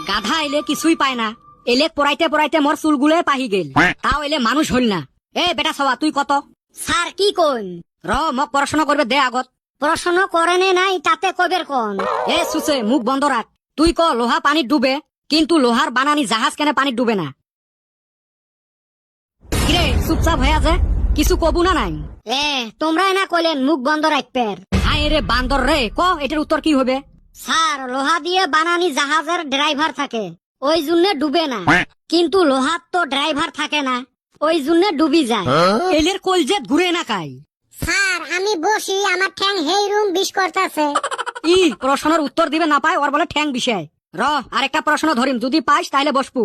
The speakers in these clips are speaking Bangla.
গাধা এলে কিছুই পায় না, এলে পড়াইতে পড়াইতে মোর চুলগুলো পাহি গেল, তাও এলে মানুষ হইল না। এ বেটা সবা তুই কত? স্যার কি কইন? মোক পড়াশোনা করবে দে আগত। পড়াশোনা করেনে নাই তাতে কবের কোন? এ সুসে মুখ বন্ধ রাখ। তুই ক লোহা পানিত ডুবে, কিন্তু লোহার বানানি জাহাজ কেন পানিত ডুবে না? কিরে চুপচাপ হয়ে আছে, কিছু কবু না নাই? তোমরা না কইলেন মুখ বন্ধ রাখবের। হাই রে বান্দর রে, ক এটার উত্তর কি হবে? স্যার লোহা দিয়ে বানানি জাহাজের ড্রাইভার থাকে, ওই জন্য ডুবে না। কিন্তু লোহার তো ড্রাইভার থাকে না, ওই জন্য ডুবি যায়। এলের কলজেত ঘুরে না কাই। স্যার আমি বসি, আমার ঠ্যাং হেই রুম বিষ করতেছে। ই প্রশ্নের উত্তর দিবে না পায়, ওর বলে ঠ্যাং বিষয়। আরেকটা প্রশ্ন ধরিম, যদি পাইস তাহলে বসবু।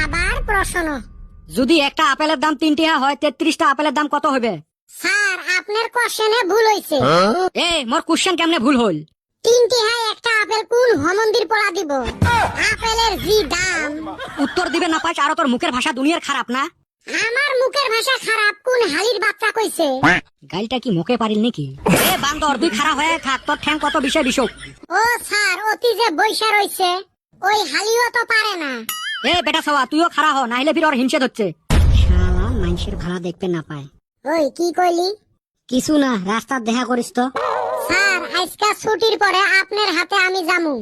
আবার প্রশ্ন? যদি একটা আপেলের দাম 3 টাকা হয়, 33টা আপেলের দাম কত হবে? স্যার আপনার কোশ্চেনে ভুল হইছে। মোর কোশ্চেন কেমনে ভুল হল? 3 টাকায় একটা আপেল কোন হমন্দির পড়া দিব? আপেলের জি দাম। উত্তর দিবে না পাইস, আর তোর মুখের ভাষা দুনিয়ার খারাপ না? আমার মুখের ভাষা খারাপ কোন হালির বাচ্চা কইছে? গাইলটা কি মুখে পারিল নাকি? এ বান্দর তুই খারাপ হয়ে থাক, তোর ঠ্যাং কত বিষয় বিষক। ও স্যার অতি যে বৈশা রইছে, ওই হালিও তো পারে না। এ বেটা সবা তুইও খারাপ হ, নাইলে ফির ওর হিংসে ধরছে। শালা মানুষের ভাড়া দেখতে না পায়। ওই কি কইলি? কিছু না, রাস্তার দেখা করিস তো। স্যার আজকে ছুটির পরে আপনার হাতে আমি যামু।